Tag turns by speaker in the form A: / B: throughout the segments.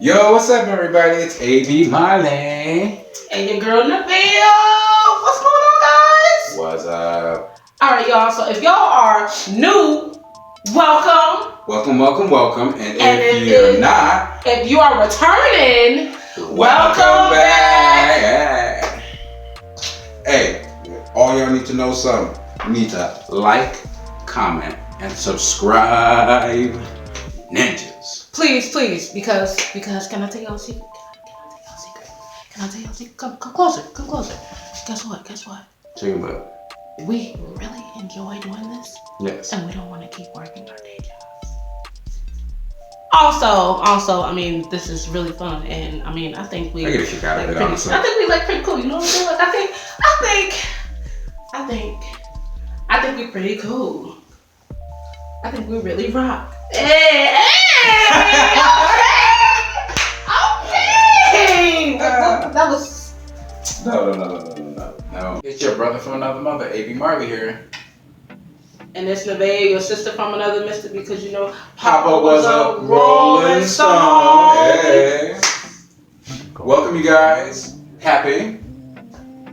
A: Yo, what's up, everybody? It's AB.Marley.
B: And your girl Nabil. What's going on, guys?
A: What's up?
B: Alright, y'all. So if y'all are new, welcome.
A: Welcome. And if you're not,
B: if you are returning, welcome back.
A: Hey, all y'all need to know something. You need to like, comment, and subscribe. Ninjas.
B: Please, because can I tell y'all a secret? Can I tell y'all a secret? Come closer. Guess what?
A: Tell you about
B: We really enjoy doing this.
A: Yes.
B: And we don't want to keep working our day jobs. Also, I mean, this is really fun, and I mean, I think we.
A: I get a kick out of it, honestly.
B: I think we like pretty cool. You know what I'm saying? Like, I think we're pretty cool. I think we really rock. Hey! Okay. That was.
A: No. It's your brother from another mother, AB.Marley here.
B: And it's Nevaeh, your sister from another mister, because you know
A: Papa was a rolling stone. Hey. Welcome, you guys. Happy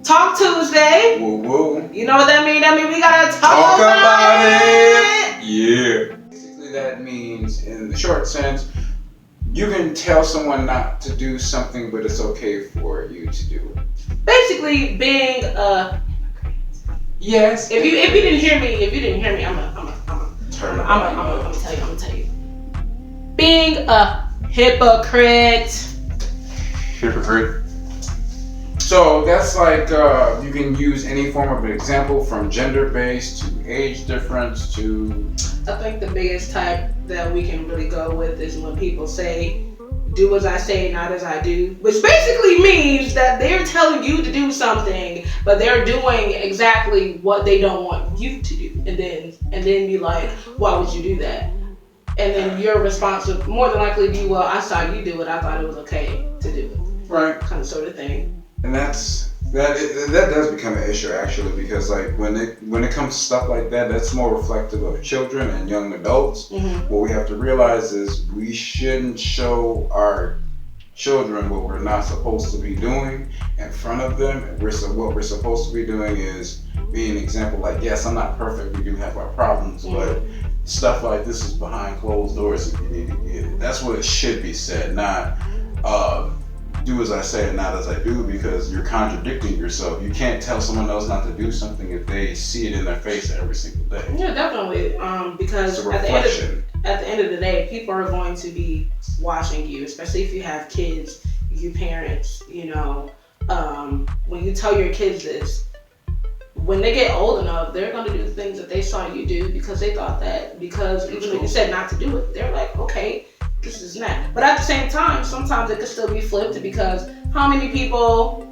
B: Talk Tuesday.
A: Woo woo.
B: You know what that means? That means we gotta talk about it.
A: Yeah. Basically, that means, in the short sense, you can tell someone not to do something, but it's okay for you to do it.
B: Basically, being a
A: yes.
B: If you didn't hear me, I'm gonna tell you. Being a hypocrite.
A: So that's like you can use any form of an example, from gender-based to age difference to.
B: I think the biggest type that we can really go with is when people say, "Do as I say, not as I do," which basically means that they're telling you to do something, but they're doing exactly what they don't want you to do, and then be like, "Why would you do that?" And then your response would more than likely be, "Well, I saw you do it. I thought it was okay to do it."
A: Right.
B: Kind of sort of thing.
A: And that does become an issue, actually, because like when it comes to stuff like that, that's more reflective of children and young adults.
B: Mm-hmm.
A: What we have to realize is we shouldn't show our children what we're not supposed to be doing in front of them. What we're supposed to be doing is be an example. Like, yes, I'm not perfect. We do have our problems, but stuff like this is behind closed doors if you need to get it. That's what it should be said, not do as I say and not as I do, because you're contradicting yourself. You can't tell someone else not to do something if they see it in their face every single day.
B: Yeah, definitely. Because
A: it's a reflection.
B: At the end of the day, people are going to be watching you, especially if you have kids, you parents, you know. When you tell your kids this, when they get old enough, they're going to do the things that they saw you do because they thought that, because even though you said not to do it, they're like, okay, this is that. But at the same time, sometimes it could still be flipped, because how many people,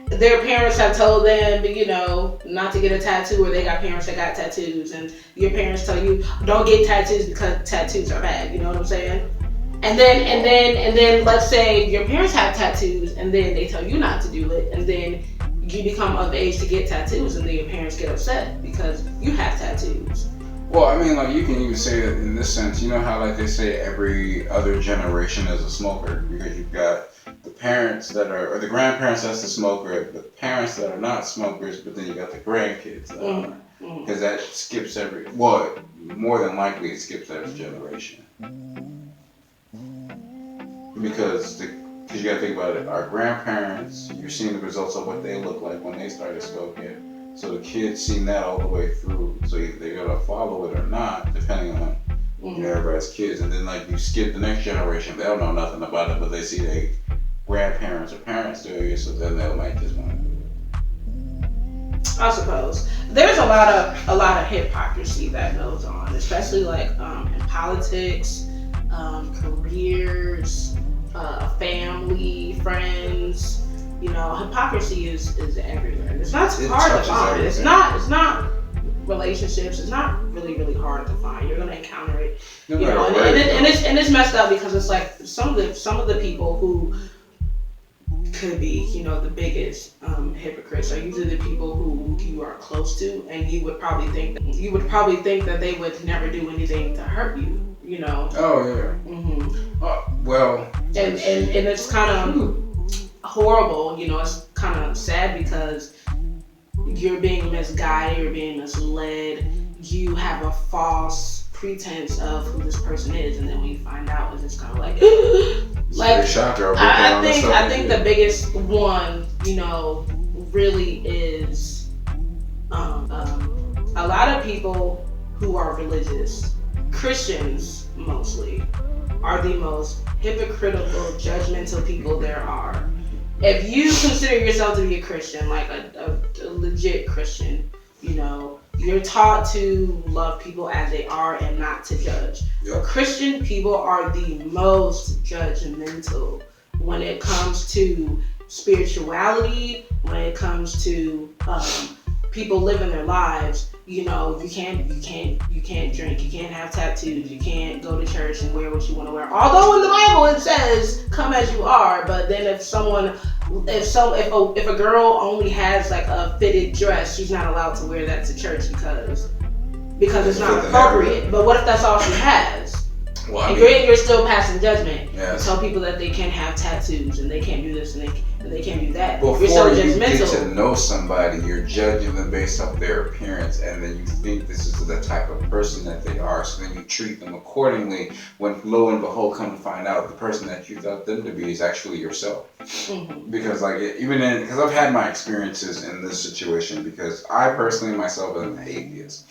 B: their parents have told them, you know, not to get a tattoo, or they got parents that got tattoos, and your parents tell you don't get tattoos because tattoos are bad. You know what I'm saying? And then let's say your parents have tattoos, and then they tell you not to do it, and then you become of age to get tattoos, and then your parents get upset because you have tattoos.
A: Well, I mean, like, you can even say it in this sense. You know how, like, they say every other generation is a smoker, because you've got the parents that are, or the grandparents that's the smoker, the parents that are not smokers, but then you got the grandkids that are. Because that skips more than likely it skips every generation. Because you got to think about it, our grandparents, you're seeing the results of what they look like when they started smoking. So the kids seen that all the way through. So either they're gonna follow it or not, depending on everybody's kids. And then like you skip the next generation, they don't know nothing about it, but they see their grandparents or parents doing it, so then they might just want to do it.
B: I suppose there's a lot of hypocrisy that goes on, especially like in politics, careers, family, friends. You know, hypocrisy is everywhere. It's not hard to find. Everything. It's not relationships. It's not really hard to find. You're gonna encounter it. You know, and it's messed up, because it's like some of the people who could be, you know, the biggest hypocrites are usually the people who you are close to, and you would probably think that they would never do anything to hurt you. you know.
A: Oh yeah. Well.
B: And it's kind of horrible, you know. It's kind of sad because you're being misguided, you're being misled. You have a false pretense of who this person is, and then when you find out, it's just kind of like, like I think the biggest one, you know, really is a lot of people who are religious, Christians mostly, are the most hypocritical, judgmental people there are. If you consider yourself to be a Christian, like a legit Christian, you know, you're taught to love people as they are and not to judge.
A: Yep.
B: Christian people are the most judgmental when it comes to spirituality, when it comes to people living their lives. You know, you can't drink, you can't have tattoos, you can't go to church and wear what you want to wear. Although in the Bible it says come as you are, but then if a girl only has like a fitted dress, she's not allowed to wear that to church because it's not appropriate. But what if that's all she has? Well, and you're still passing judgment. Yes. You tell people that they can't have tattoos and they can't do this and they can't do that.
A: Before you're so judgmental. You get to know somebody, you're judging them based off their appearance, and then you think this is the type of person that they are, so then you treat them accordingly, when lo and behold, come to find out the person that you thought them to be is actually yourself. Mm-hmm. Because because I've had my experiences in this situation, because I personally myself am an atheist.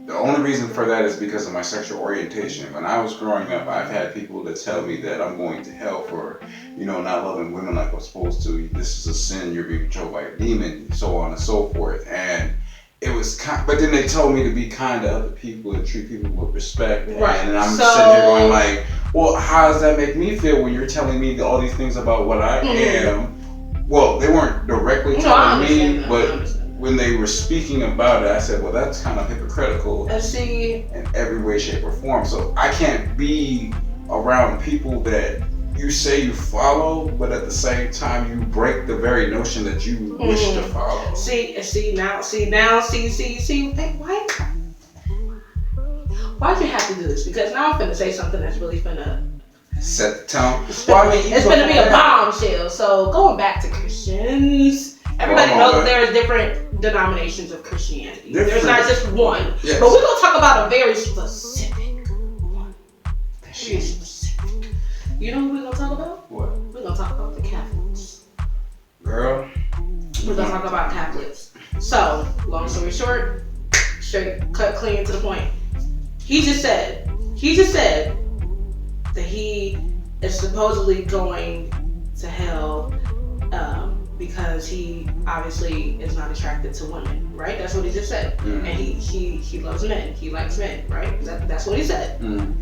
A: The only reason for that is because of my sexual orientation. When I was growing up, I've had people that tell me that I'm going to hell for, you know, not loving women like I'm supposed to. This is a sin. You're being controlled by a demon, so on and so forth. And it was but then they told me to be kind to other people and treat people with respect.
B: Right.
A: And I'm sitting here going like, well, how does that make me feel when you're telling me all these things about what I am? Well, they weren't directly telling me, but when they were speaking about it, I said, well, that's kind of hypocritical in every way, shape, or form. So I can't be around people that you say you follow, but at the same time, you break the very notion that you wish to follow.
B: Why'd you have to do this? Because now I'm finna say something that's really finna
A: set the tone.
B: It's gonna be a bombshell. So going back to Christians, everybody knows that there's different denominations of Christianity. There's not just one. Yes. But we're gonna talk about a very specific one. Very specific. You know who we're gonna talk about?
A: What?
B: We're gonna talk about the Catholics.
A: Girl.
B: We're gonna talk about Catholics. So, long story short, straight cut clean to the point. He just said that he is supposedly going to hell because he obviously is not attracted to women, right? That's what he just said. Mm. And he loves men. He likes men, right? That's what he said. Mm.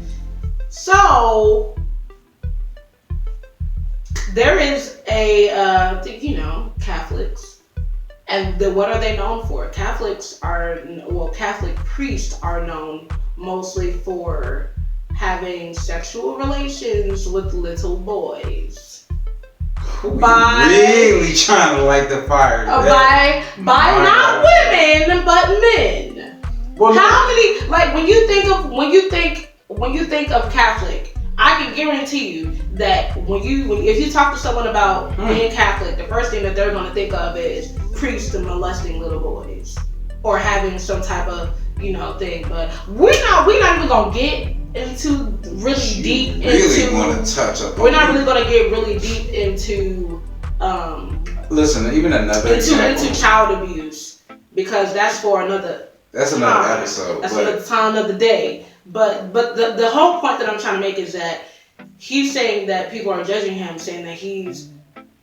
B: So there is Catholics, and what are they known for? Catholic priests are known mostly for having sexual relations with little boys.
A: Really trying to light the fire.
B: By not women, but men. Well, how many? Like when you think of Catholic, I can guarantee you that if you talk to someone about being Catholic, the first thing that they're going to think of is priests molesting little boys or having some type of thing. But we're not even going to get into really deep into.
A: Want to touch up.
B: We're not really going to get really deep into.
A: Listen, even another
B: into child abuse, because that's for another.
A: That's another episode.
B: That's another time, another day. But the whole point that I'm trying to make is that he's saying that people are judging him, saying that he's,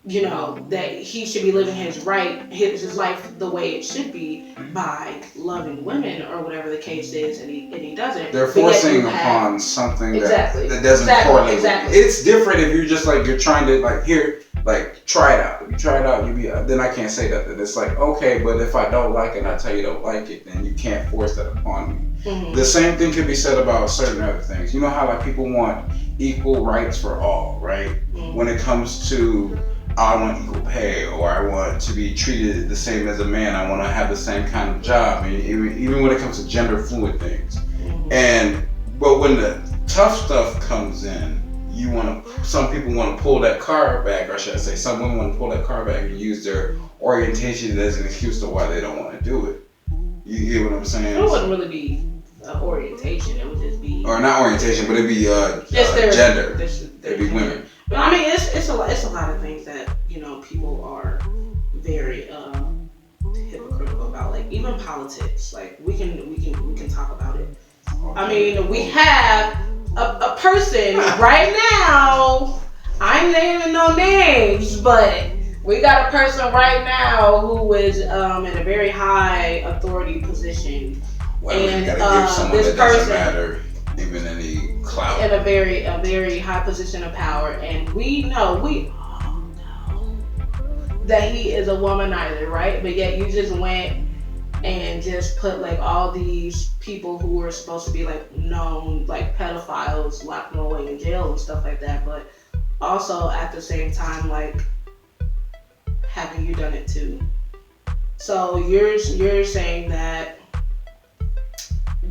B: that he should be living his life the way it should be by loving women or whatever the case is, and he doesn't.
A: They're forcing upon something that doesn't correlate. Exactly. It's different if you're just you're trying to try it out. If you try it out, then I can't say that. It's like, okay, but if I don't like it and I tell you don't like it, then you can't force that upon me. Mm-hmm. The same thing can be said about certain other things. You know how people want equal rights for all, right? Mm-hmm. When it comes to I want equal pay, or I want to be treated the same as a man, I want to have the same kind of job, even when it comes to gender fluid things. Mm-hmm. And But when the tough stuff comes in, some people want to pull that car back, or should I say, some women want to pull that car back and use their orientation as an excuse to why they don't want to do it. You get what I'm saying?
B: It wouldn't really be orientation. It would just be,
A: or not orientation, but it'd be
B: their
A: gender.
B: It'd
A: be women.
B: But I mean, it's a lot of things that people are very hypocritical about. Like even politics. Like we can talk about it. I mean, we have a person right now. I'm naming no names, but we got a person right now who is in a very high authority position.
A: Well,
B: and
A: you gotta give someone
B: this
A: that doesn't
B: person
A: matter even any clout.
B: in a very high position of power, and we all know that he is a womanizer, right? But yet you just went and just put like all these people who were supposed to be like known like pedophiles, locked them away in jail and stuff like that. But also at the same time, like, haven't you done it too? So you're saying that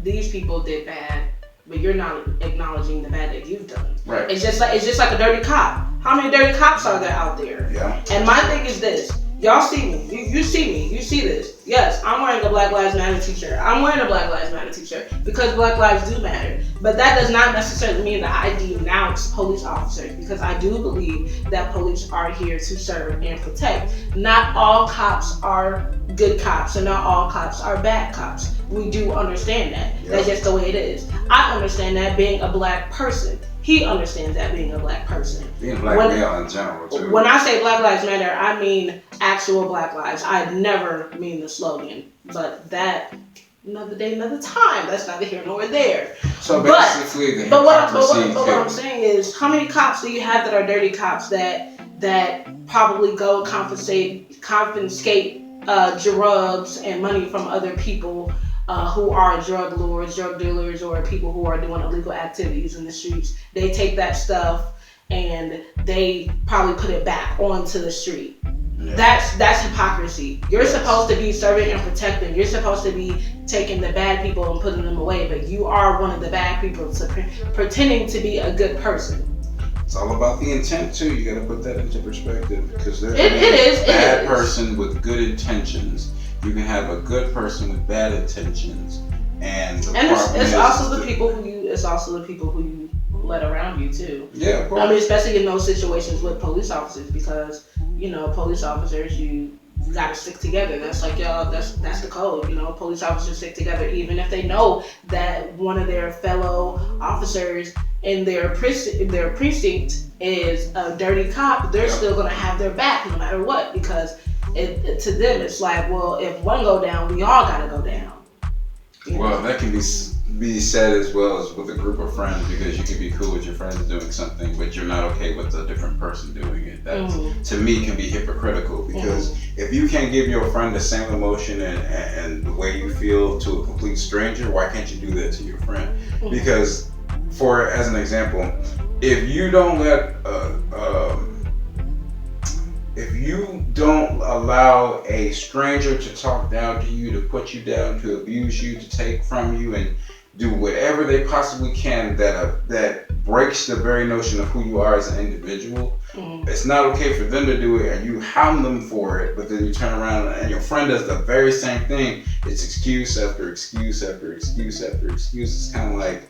B: these people did bad, but you're not acknowledging the bad that you've done.
A: Right.
B: It's just like a dirty cop. How many dirty cops are there out there?
A: Yeah.
B: And my thing is this. Y'all see me. You see me. You see this. Yes, I'm wearing a Black Lives Matter t-shirt. I'm wearing a Black Lives Matter t-shirt because Black lives do matter. But that does not necessarily mean that I denounce police officers, because I do believe that police are here to serve and protect. Not all cops are good cops and not all cops are bad cops. We do understand that. Yep. That's just the way it is. I understand that being a Black person. He understands that being a Black person.
A: Being a Black male in general, too.
B: When I say Black Lives Matter, I mean actual Black lives. I never mean the slogan. But that, another day, another time. That's neither here nor there.
A: So basically, the
B: hypocrisy. But what I'm saying is, how many cops do you have that are dirty cops that probably go confiscate drugs and money from other people who are drug lords, drug dealers, or people who are doing illegal activities in the streets? They take that stuff and they probably put it back onto the street. Yeah. That's hypocrisy. You're supposed to be serving and protecting. You're supposed to be taking the bad people and putting them away, but you are one of the bad people pretending to be a good person.
A: It's all about the intent too. You got to put that into perspective, because there's
B: a
A: bad person with good intentions. You can have a good person with bad intentions, and
B: it's also the people who you let around you too.
A: Yeah, of course.
B: I mean, especially in those situations with police officers, because police officers, you got to stick together. That's like that's the code. Police officers stick together even if they know that one of their fellow officers in their precinct is a dirty cop. They're still gonna have their back no matter what, because to them it's like, well, if one go down, we all gotta go down.
A: Well, that can be said as well as with a group of friends, because you can be cool with your friends doing something, but you're not okay with a different person doing it. That to me can be hypocritical, because if you can't give your friend the same emotion and the way you feel to a complete stranger, why can't you do that to your friend? Because, as an example, if you don't allow a stranger to talk down to you, to put you down, to abuse you, to take from you, and do whatever they possibly can that breaks the very notion of who you are as an individual, it's not okay for them to do it, and you hound them for it, but then you turn around and your friend does the very same thing. It's excuse after excuse after excuse after excuse. It's kind of like,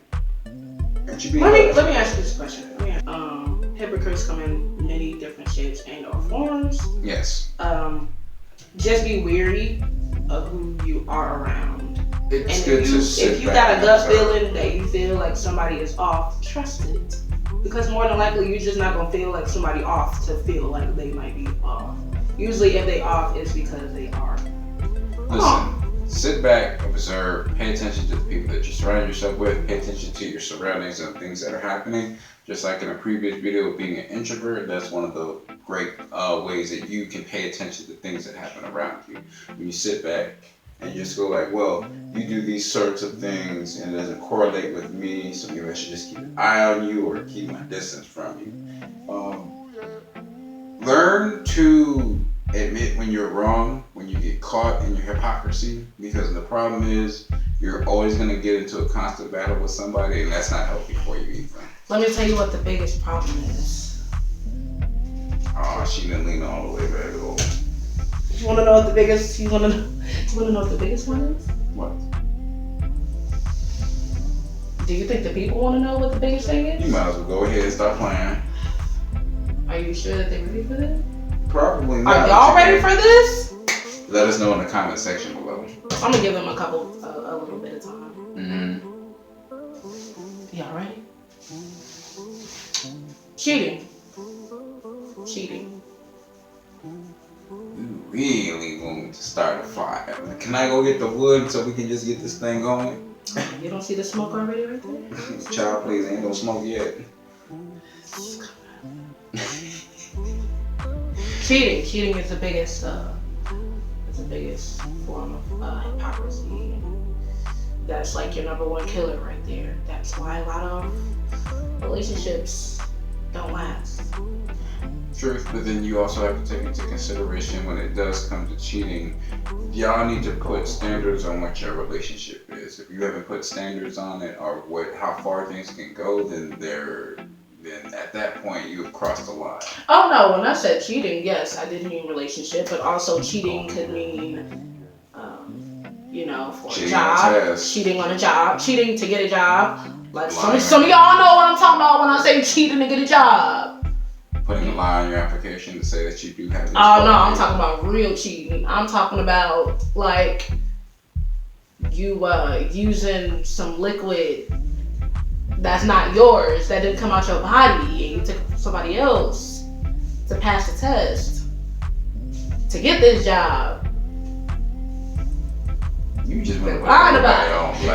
A: let
B: me ask you this question. Hypocrites come in many different shapes and or forms.
A: Yes.
B: Just be wary of who you are around.
A: It's
B: and
A: good to sit
B: if you
A: back
B: got a gut
A: observe.
B: feeling that you feel like somebody is off, trust it. Because more than likely, you're just not gonna feel like somebody off to feel like they might be off. Usually, if they off, it's because they are.
A: Listen, sit back, observe, pay attention to the people that you surround yourself with, pay attention to your surroundings and things that are happening. Just like in a previous video of being an introvert, that's one of the great ways that you can pay attention to things that happen around you. When you sit back and you just go like, well, you do these sorts of things and it doesn't correlate with me, so maybe I should just keep an eye on you or keep my distance from you. Learn to admit when you're wrong, when you get caught in your hypocrisy, because the problem is you're always gonna get into a constant battle with somebody, and that's not healthy for you either.
B: Let me tell you what the biggest problem is.
A: Oh, she didn't lean all the way back at all.
B: You wanna know what the biggest? You wanna know what the biggest one is?
A: What?
B: Do you think the people wanna know what the biggest thing is?
A: You might as well go ahead and start playing.
B: Are you sure that they're ready for this?
A: Probably not.
B: Are y'all ready for this?
A: Let us know in the comment section below.
B: I'm gonna give them a little bit of time.
A: Mm-hmm.
B: Y'all ready? Cheating.
A: You really want to start a fire. Can I go get the wood so we can just get this thing going?
B: You don't see the smoke already right there?
A: Child, please, ain't no smoke yet.
B: Cheating is the biggest form of hypocrisy. That's like your number one killer right there. That's why a lot of relationships don't last.
A: Truth, but then you also have to take into consideration when it does come to cheating, y'all need to put standards on what your relationship is. If you haven't put standards on it or how far things can go, then at that point you have crossed the line.
B: Oh no, when I said cheating, yes, I did mean relationship, but also cheating could mean for
A: cheating
B: a job,
A: on
B: cheating on a job, cheating to get a job. Like some of y'all know what I'm talking about when I say cheating to get a job.
A: Putting a lie on your application to say that you do have this.
B: Oh no, I'm talking about real cheating. I'm talking about like you using some liquid that's not yours, that didn't come out your body, and you took it from somebody else to pass the test to get this job.
A: You just went
B: lying about
A: it. You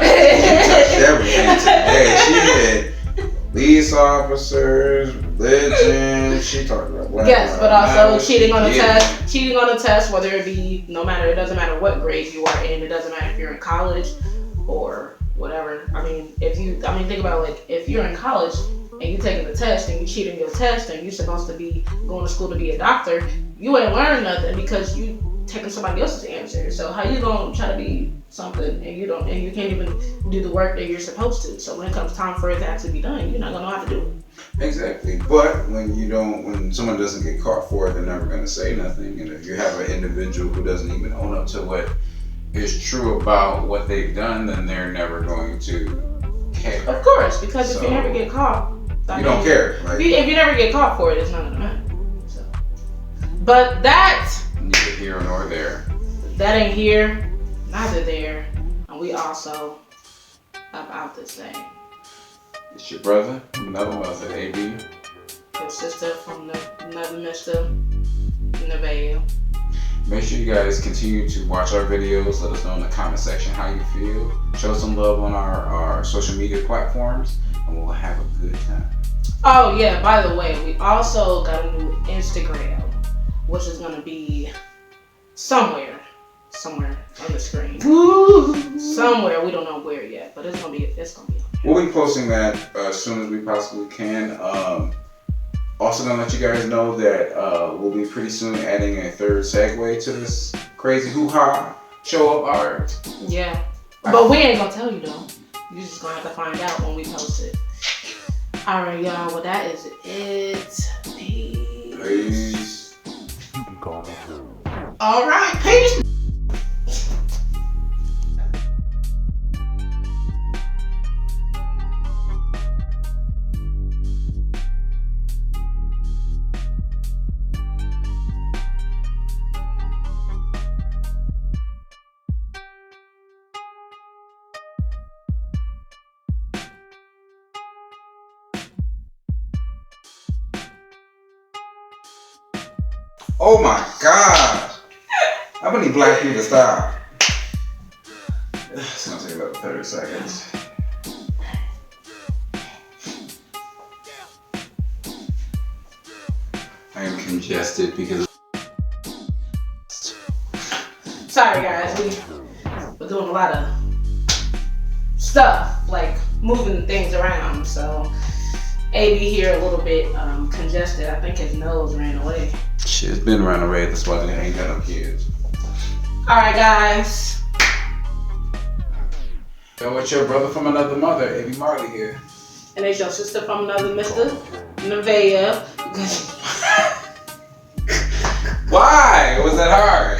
A: touched everything today. She had police officers, religion. She talked about black.
B: Yes, but also cheating on a test. Cheating on a test, whether it be it doesn't matter what grade you are in. It doesn't matter if you're in college or whatever. Think about like if you're in college and you're taking the test and you cheating your test and you're supposed to be going to school to be a doctor, you ain't learning nothing because you taking somebody else's answer. So how you gonna try to be something and you can't even do the work that you're supposed to? So when it comes time for it to actually be done, you're not gonna know how to do it.
A: Exactly. But when someone doesn't get caught for it, they're never gonna say nothing. And if you have an individual who doesn't even own up to what is true about what they've done, then they're never going to care.
B: Of course, because if you never get caught,
A: you don't care.
B: If you never get caught for it, it's not gonna matter. So, but that
A: neither here nor there.
B: That ain't here, neither there, and we also about the same.
A: It's your brother from another mother, AB.
B: Your sister from another Mr. in the Vale.
A: Make sure you guys continue to watch our videos. Let us know in the comment section how you feel. Show some love on our social media platforms, and we'll have a good time.
B: Oh yeah, by the way, we also got a new Instagram, which is gonna be somewhere on the screen. Woo! Somewhere, we don't know where yet, but it's gonna be on there.
A: We'll be posting that as soon as we possibly can. Also gonna let you guys know that we'll be pretty soon adding a third segue to this crazy hoo-ha show of ours.
B: Yeah, but we ain't gonna tell you though. You're just gonna have to find out when we post it. All right, y'all. Well, that is it.
A: Peace.
C: You can call me.
B: All right, peace.
A: Oh my God! How many black people stop? It's gonna take about 30 seconds. I am congested because.
B: Sorry, guys. We're doing a lot of stuff, like moving things around. So, AB here a little bit congested. I think his nose ran away.
A: Shit, it's been running away. That's why they ain't got no kids.
B: All right, guys.
A: Yo, it's your brother from another mother, AB.Marley here.
B: And it's your sister from another Mr. Nevaeh.
A: Why? Was that hard?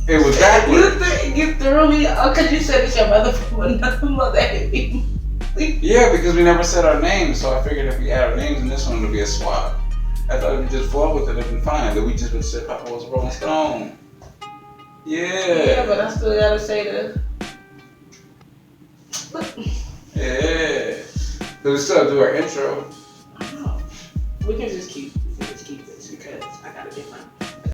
A: It was backwards.
B: You threw me because you said it's your brother from another mother.
A: Yeah, because we never said our names, so I figured if we add our names in this one, it would be a swap. I thought we just flow with it and been fine. Then we just would say Papa was a Rolling Stone. Yeah.
B: Yeah, but I still gotta say the.
A: Yeah. So we still do our intro.
B: I don't know. We can just keep